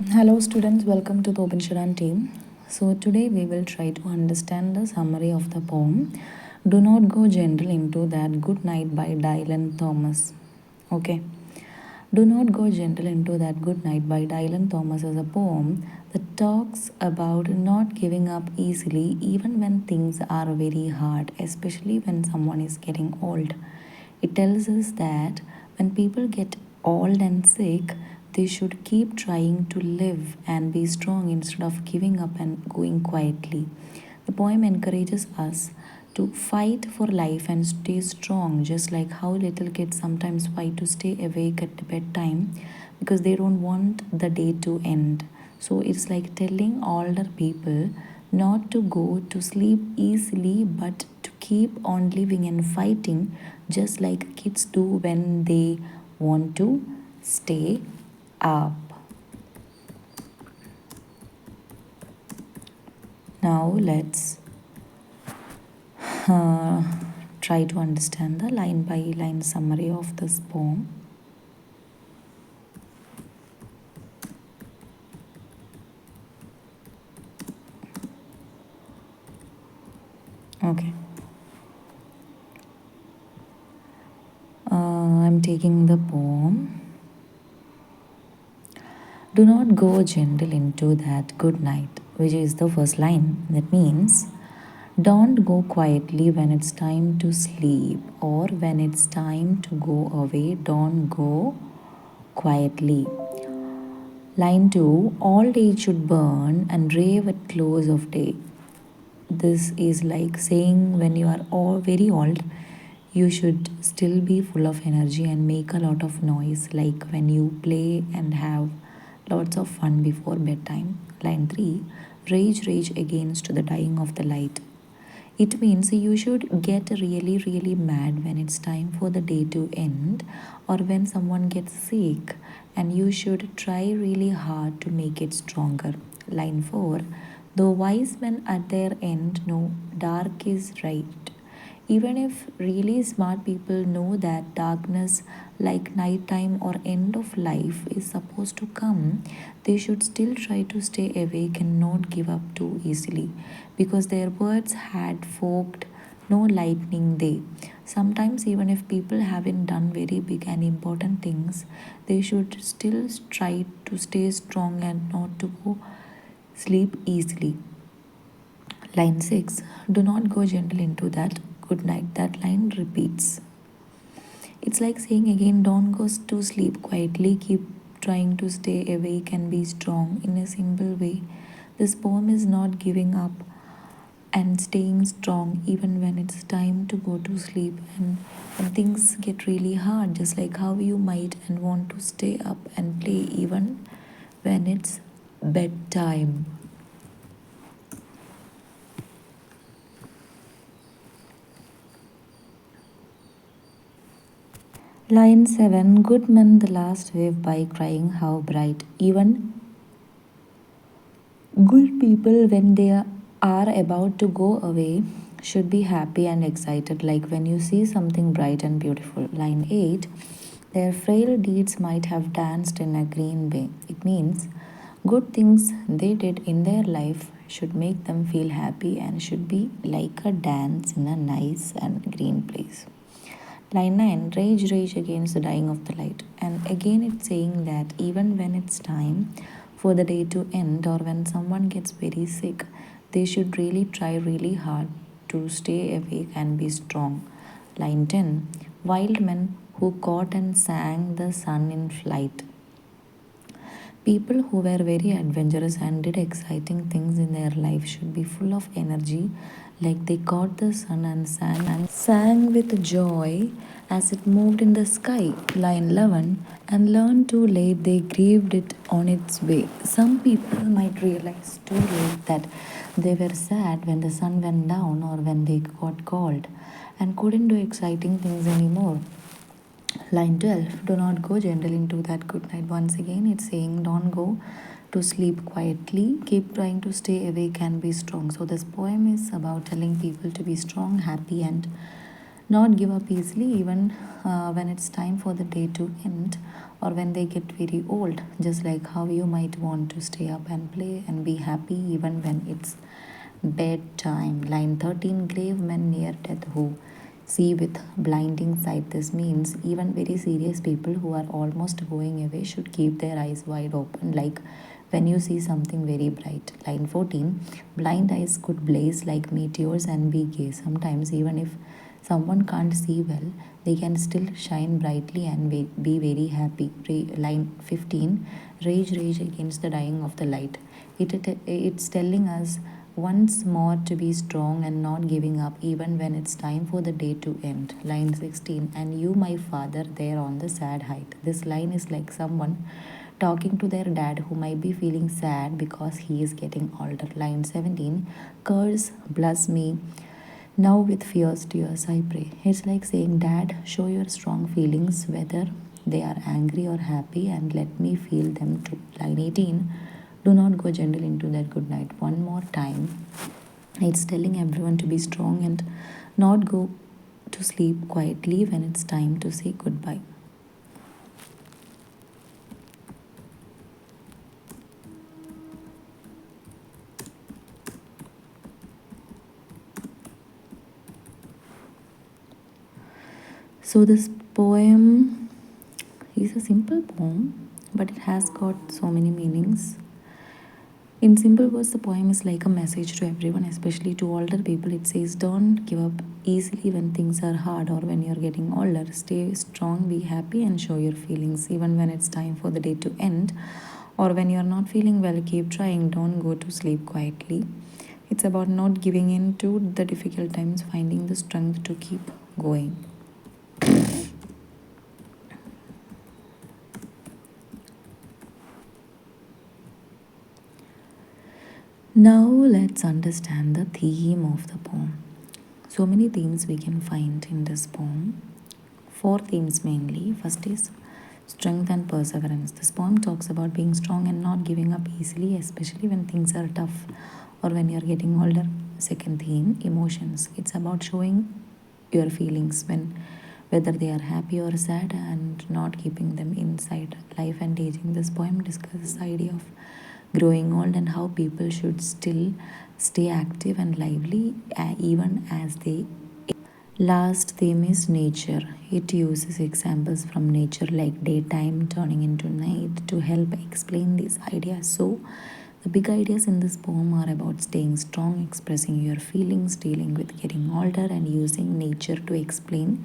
Hello, students. Welcome to the Open Sharan team. So, today we will try to understand the summary of the poem Do Not Go Gentle Into That Good Night by Dylan Thomas. Okay. Do Not Go Gentle Into That Good Night by Dylan Thomas is a poem that talks about not giving up easily even when things are very hard, especially when someone is getting old. It tells us that when people get old and sick, they should keep trying to live and be strong instead of giving up and going quietly. The poem encourages us to fight for life and stay strong, just like how little kids sometimes fight to stay awake at bedtime because they don't want the day to end. So it's like telling older people not to go to sleep easily but to keep on living and fighting just like kids do when they want to stay up. Now let's uh, try to understand the line by line summary of this poem. Okay. I'm taking the poem. Do not go gentle into that good night, which is the first line. That means don't go quietly when it's time to sleep or when it's time to go away. Don't go quietly. Line 2 All day should burn and rave at close of day. This is like saying when you are all very old, you should still be full of energy and make a lot of noise, like when you play and have lots of fun before bedtime. Line 3 Rage, rage against the dying of the light. It means you should get really, really mad when it's time for the day to end or when someone gets sick, and you should try really hard to make it stronger. Line 4 The wise men at their end know dark is right. Even if really smart people know that darkness, like nighttime or end of life, is supposed to come, they should still try to stay awake and not give up too easily because their words had forked no lightning they. Sometimes, even if people haven't done very big and important things, they should still try to stay strong and not to go sleep easily. Line 6 Do not go gentle into that good night. That line repeats. It's like saying again, don't go to sleep quietly, keep trying to stay awake and be strong in a simple way. This poem is not giving up and staying strong even when it's time to go to sleep and when things get really hard, just like how you might and want to stay up and play even when it's bedtime. Line 7 Good men the last wave by crying how bright. Even good people, when they are about to go away, should be happy and excited, like when you see something bright and beautiful. Line 8 Their frail deeds might have danced in a green bay. It means good things they did in their life should make them feel happy and should be like a dance in a nice and green place. Line 9 Rage, rage against the dying of the light. And again, it's saying that even when it's time for the day to end or when someone gets very sick, they should really try really hard to stay awake and be strong. Line 10 Wild men who caught and sang the sun in flight. People who were very adventurous and did exciting things in their life should be full of energy, like they caught the sun and sang with joy as it moved in the sky. Line 11 And learned too late, they grieved it on its way. Some people might realize too late that they were sad when the sun went down or when they got cold and couldn't do exciting things anymore. Line 12 Do not go gentle into that good night. Once again, it's saying don't go to sleep quietly. Keep trying to stay awake and be strong. So, this poem is about telling people to be strong, happy, and not give up easily, even when it's time for the day to end or when they get very old, just like how you might want to stay up and play and be happy even when it's bedtime. Line 13, grave men near death who see with blinding sight. This means even very serious people who are almost going away should keep their eyes wide open, like when you see something very bright. Line 14, blind eyes could blaze like meteors and be gay. Sometimes, even if someone can't see well, they can still shine brightly and be very happy. Line 15, rage against the dying of the light. It's telling us once more to be strong and not giving up even when it's time for the day to end. Line 16, and you, my father, there on the sad height. This line is like someone talking to their dad who might be feeling sad because he is getting older. Line 17, curse, bless me. Now with fierce tears I pray. It's like saying, Dad, show your strong feelings, whether they are angry or happy, and let me feel them too. Line 18, do not go gentle into that good night. One more time. It's telling everyone to be strong and not go to sleep quietly when it's time to say goodbye. So, this poem is a simple poem, but it has got so many meanings. In simple words, the poem is like a message to everyone, especially to older people. It says, don't give up easily when things are hard or when you're getting older. Stay strong, be happy, and show your feelings. Even when it's time for the day to end or when you're not feeling well, keep trying. Don't go to sleep quietly. It's about not giving in to the difficult times, finding the strength to keep going. Now let's understand the theme of the poem. So many themes we can find in this poem. Four themes mainly. First is strength and perseverance. This poem talks about being strong and not giving up easily, especially when things are tough or when you're getting older. Second theme, emotions. It's about showing your feelings when whether they are happy or sad and not keeping them inside. Life and aging. This poem discusses the idea of growing old and how people should still stay active and lively even as they. Last theme is nature. It uses examples from nature like daytime turning into night to help explain these ideas. So, the big ideas in this poem are about staying strong, expressing your feelings, dealing with getting older, and using nature to explain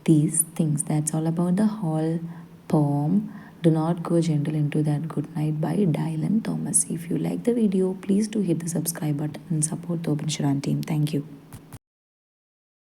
these things. That's all about the whole poem. Do Not Go Gentle Into That Good Night by Dylan Thomas. If you like the video, please do hit the subscribe button and support the Open Sharan team. Thank you.